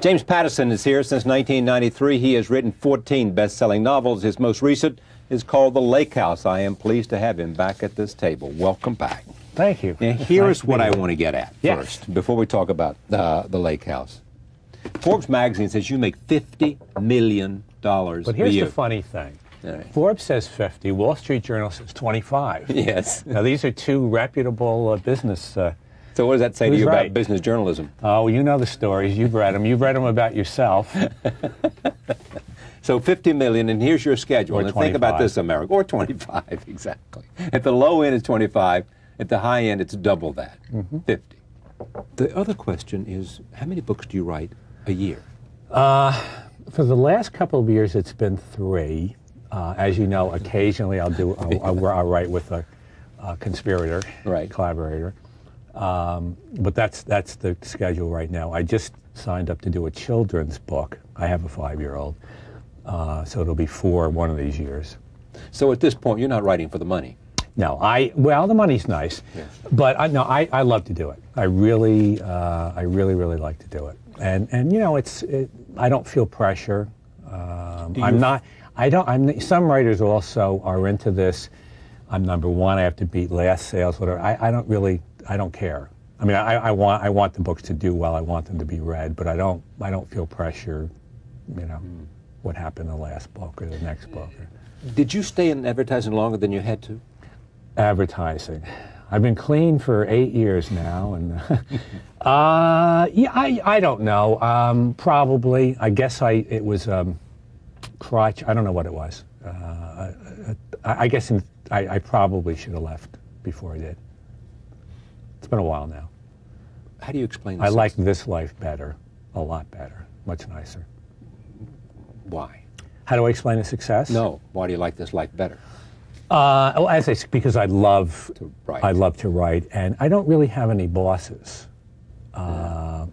James Patterson is here since 1993. He has written 14 best-selling novels. His most recent is called The Lake House. I am pleased to have him back at this table. Welcome back. Thank you. Now, here's what I want to get at first, before we talk about The Lake House. Forbes magazine says you make $50 million a year. But here's the funny thing. Right. Forbes says 50, Wall Street Journal says 25. Yes. Now, these are two reputable business so what does that say to you about business journalism? Oh, you know the stories. You've read them. You've read them about yourself. So 50 million, and here's your schedule. Or and think about this, America. Or 25, exactly. At the low end, it's 25. At the high end, it's double that, 50. The other question is, how many books do you write a year? For the last couple of years, it's been 3. As you know, occasionally I'll write with a conspirator, collaborator. But that's the schedule right now. I just signed up to do a children's book. I have a 5-year-old, so it'll be 4 one of these years. So at this point, you're not writing for the money. No, well, the money's nice, but I love to do it. I really like to do it, and you know, I don't feel pressure. Some writers also are into this. I'm number one. I have to beat last sales, whatever. I don't care. I mean, I want the books to do well. I want them to be read, but I don't feel pressure. You know, what happened in the last book or the next book. Did you stay in advertising longer than you had to? Advertising. I've been clean for 8 years now, and I don't know. Probably. I guess it was crotch. I don't know what it was. I guess I probably should have left before I did. It's been a while now. How do you explain this? I like this life better, a lot better, much nicer. Why? How do I explain the success? No. Why do you like this life better? Because I love to write, and I don't really have any bosses.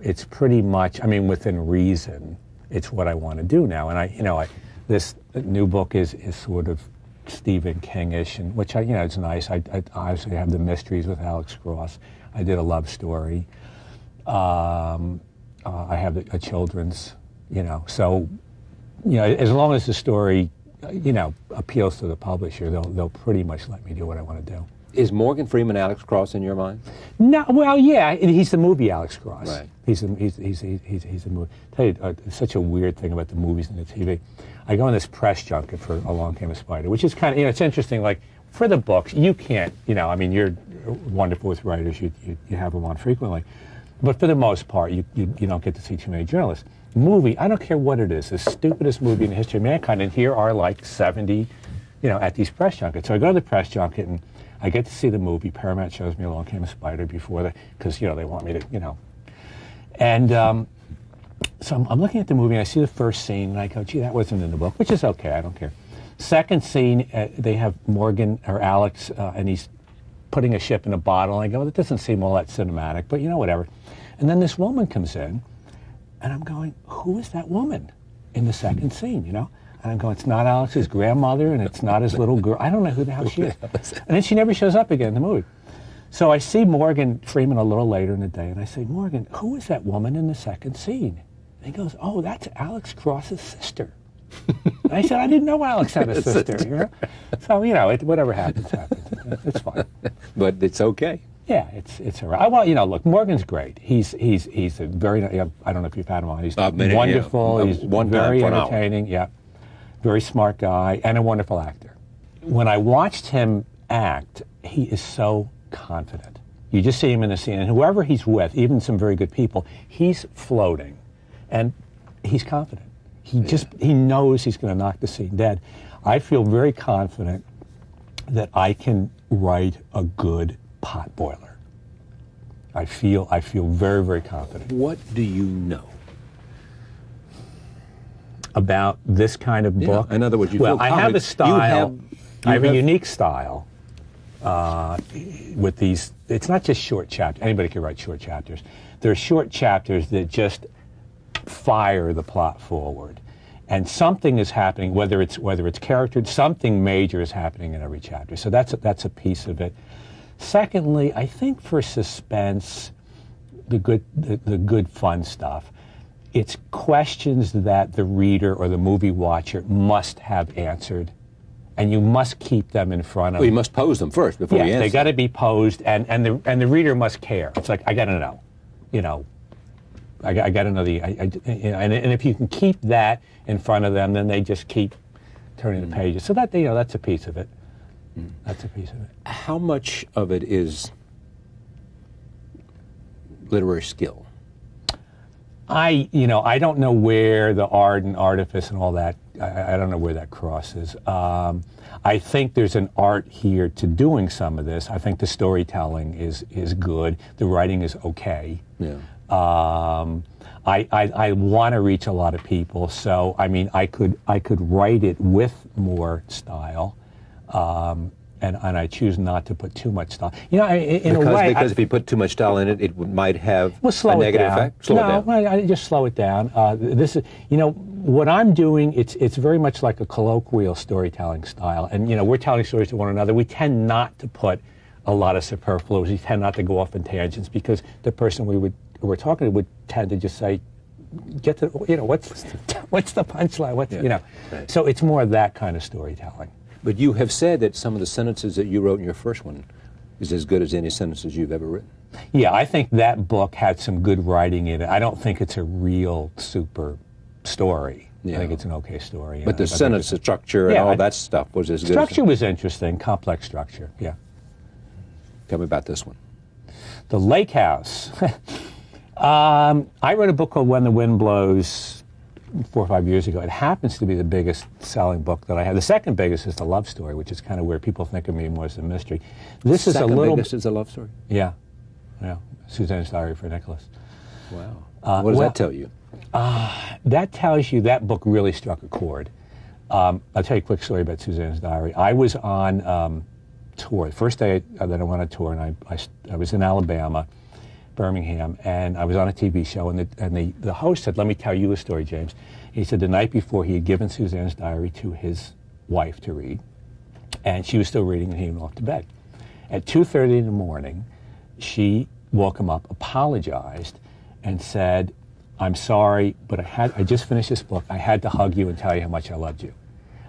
It's pretty much, I mean, within reason, it's what I want to do now. And this new book is sort of Stephen King-ish, and which it's nice. I obviously have the mysteries with Alex Cross. I did a love story. I have a children's, so, as long as the story, appeals to the publisher, they'll pretty much let me do what I want to do. Is Morgan Freeman Alex Cross in your mind? No, well, yeah, he's the movie Alex Cross. Right. He's the movie. Tell you, it's such a weird thing about the movies and the TV. I go on this press junket for Along Came a Spider, which is kind of, it's interesting. Like for the books, you can't, I mean, you're wonderful with writers. You have them on frequently, but for the most part, you don't get to see too many journalists. Movie, I don't care what it is, the stupidest movie in the history of mankind, and here are like 70, at these press junkets. So I go to the press junket and I get to see the movie. Paramount shows me Along Came a Spider before because they want me to, and so I'm looking at the movie and I see the first scene and I go, gee, that wasn't in the book, which is okay, I don't care. Second scene, they have Morgan or Alex and he's putting a ship in a bottle, and I go, well, it doesn't seem all that cinematic, but whatever. And then this woman comes in. And I'm going, who is that woman in the second scene, And I'm going, it's not Alex's grandmother, and it's not his little girl. I don't know who the hell she is. And then she never shows up again in the movie. So I see Morgan Freeman a little later in the day, and I say, Morgan, who is that woman in the second scene? And he goes, oh, that's Alex Cross's sister. And I said, I didn't know Alex had a sister, So, whatever happens, happens. It's fine. But it's okay. Yeah, it's all right. Look, Morgan's great. He's a very, I don't know if you've had him on. He's wonderful. He's very entertaining. Yeah, very smart guy and a wonderful actor. When I watched him act, he is so confident. You just see him in the scene, and whoever he's with, even some very good people, he's floating, and he's confident. He knows he's going to knock the scene dead. I feel very confident that I can write a good pot boiler. I feel very, very confident. What do you know about this kind of book? In other words, you feel I have a style. I have a unique style with these. It's not just short chapters. Anybody can write short chapters. There are short chapters that just fire the plot forward, and something is happening. Whether it's character, something major is happening in every chapter. So that's a piece of it. Secondly, I think for suspense, the good fun stuff, it's questions that the reader or the movie watcher must have answered, and you must keep them in front of. Well, you must pose them first before you answer. They got to be posed, and the reader must care. It's like, I got to know, you know. I got to know and if you can keep that in front of them, then they just keep turning the pages. So that, you know, that's a piece of it. That's a piece of it. How much of it is literary skill? I don't know where the art and artifice and all that, I don't know where that crosses. I think there's an art here to doing some of this. I think the storytelling is good. The writing is okay. Yeah. I want to reach a lot of people, so I mean, I could write it with more style. And I choose not to put too much style. You know, in a way, because if you put too much style in it, it might have a negative effect. Slow it down. I just slow it down. This is, you know, what I'm doing. It's very much like a colloquial storytelling style, and you know, we're telling stories to one another. We tend not to put a lot of superfluous. We tend not to go off in tangents because the person we're talking to would tend to just say, "Get to, you know, what's the punchline? What's you know?" Right. So it's more of that kind of storytelling. But you have said that some of the sentences that you wrote in your first one is as good as any sentences you've ever written. Yeah, I think that book had some good writing in it. I don't think it's a real super story. Yeah. I think it's an okay story. But the sentence structure and all that stuff was as good. Structure was interesting, complex structure, yeah. Tell me about this one. The Lake House. I wrote a book called When the Wind Blows 4 or 5 years ago. It happens to be the biggest selling book that I have. The second biggest is The Love Story, which is kind of where people think of me more as a mystery. This is a little. Second biggest is The Love Story? Yeah. Yeah. Suzanne's Diary for Nicholas. Wow. What does that tell you? That tells you that book really struck a chord. I'll tell you a quick story about Suzanne's Diary. I was on tour. The first day that I went on tour, and I was in Alabama, Birmingham, and I was on a TV show, and the host said, "Let me tell you a story, James." He said the night before he had given Suzanne's Diary to his wife to read, and she was still reading, and he went off to bed. At 2:30 in the morning, she woke him up, apologized, and said, "I'm sorry, but I just finished this book. I had to hug you and tell you how much I loved you."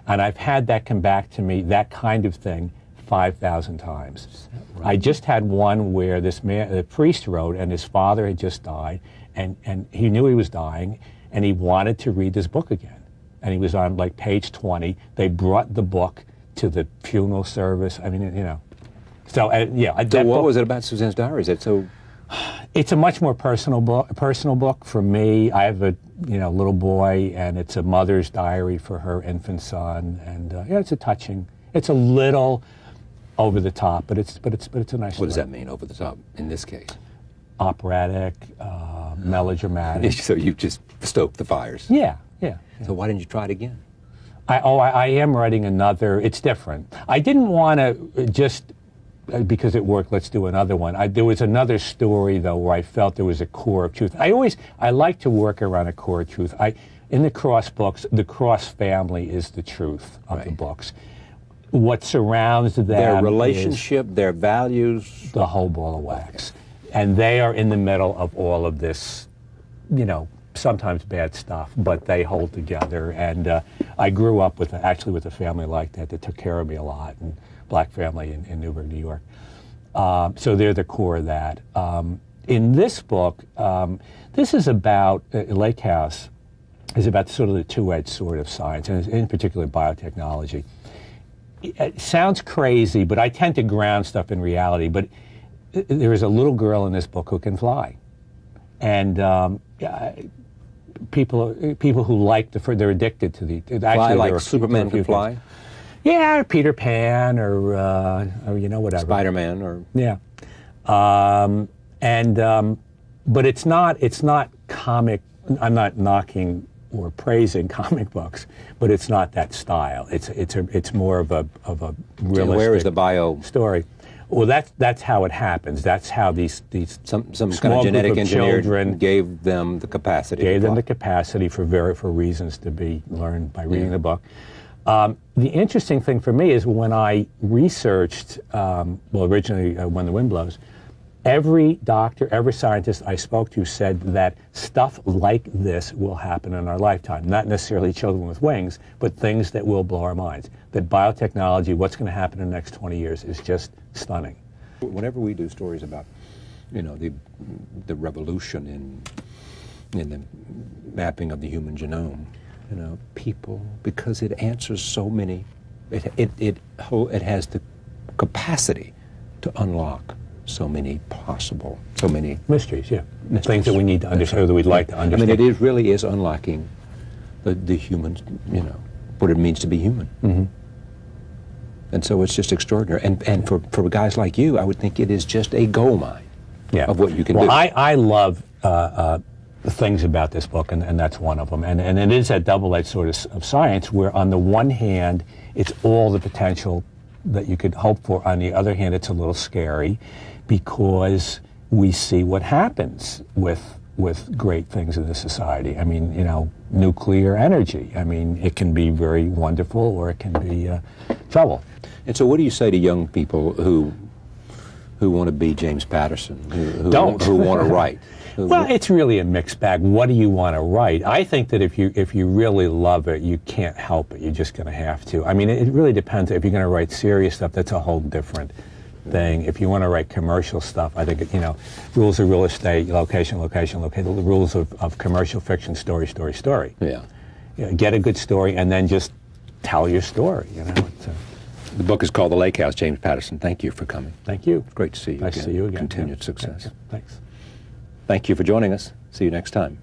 And I've had that come back to me, that kind of thing, 5,000 times. Right. I just had one where this man, the priest wrote, and his father had just died, and he knew he was dying, and he wanted to read this book again. And he was on like page 20. They brought the book to the funeral service. I mean, you know. So, yeah. So what was it about Suzanne's Diary? Is it so? It's a much more personal book for me. I have a little boy, and it's a mother's diary for her infant son, and yeah, it's a touching. It's a little over the top, but it's a nice story. What does that mean, over the top, in this case? Operatic, melodramatic. So you just stoked the fires. Yeah. So why didn't you try it again? I am writing another. It's different. I didn't want to just because it worked. Let's do another one. There was another story though where I felt there was a core of truth. I like to work around a core of truth. In the Cross books, the Cross family is the truth of the books. What surrounds them, their relationship, their values, the whole ball of wax, and they are in the middle of all of this, sometimes bad stuff, but they hold together. And I grew up with a family like that took care of me a lot, and black family in Newburgh, New York. So they're the core of that. In this book, this is about Lake House is about sort of the two-edged sword of science, and in particular biotechnology. It sounds crazy, but I tend to ground stuff in reality. But there is a little girl in this book who can fly, and people who like they're addicted to the. Fly like Superman can fly. Yeah, or Peter Pan, or whatever. Spider-Man, or yeah, but it's not comic. I'm not knocking or praising comic books, but it's not that style. It's more of a realistic. Where is the bio story? Well, that's how it happens. That's how these some kind of genetic engineer gave them the capacity. Gave them the capacity for reasons to be learned by reading the book. The interesting thing for me is when I researched, originally When the Wind Blows, Every doctor, every scientist I spoke to said that stuff like this will happen in our lifetime. Not necessarily children with wings, but things that will blow our minds. That biotechnology, what's going to happen in the next 20 years is just stunning. Whenever we do stories about, you know, the revolution in the mapping of the human genome, you know, people, because it answers so many, it has the capacity to unlock so many mysteries, yeah. Things that we need to understand, or that we'd like to understand. I mean, it really is unlocking the human, you know, what it means to be human. Mm-hmm. And so it's just extraordinary. And for guys like you, I would think it is just a gold mine of what you can do. Well, I love the things about this book, and that's one of them. And it is that double-edged sort of science where, on the one hand, it's all the potential that you could hope for. On the other hand, it's a little scary because we see what happens with great things in this society. I mean, you know, nuclear energy. I mean, it can be very wonderful, or it can be trouble. And so what do you say to young people who want to be James Patterson, who want to write? Well, it's really a mixed bag. What do you want to write? I think that if you really love it, you can't help it. You're just going to have to. I mean, it really depends. If you're going to write serious stuff, that's a whole different thing. If you want to write commercial stuff, I think, you know, rules of real estate, location, the rules of commercial fiction, story. Yeah. You know, get a good story and then just tell your story, you know. The book is called The Lake House. James Patterson, thank you for coming. Thank you. Great to see you Nice to see you again. Continued success. Thanks. Thank you for joining us. See you next time.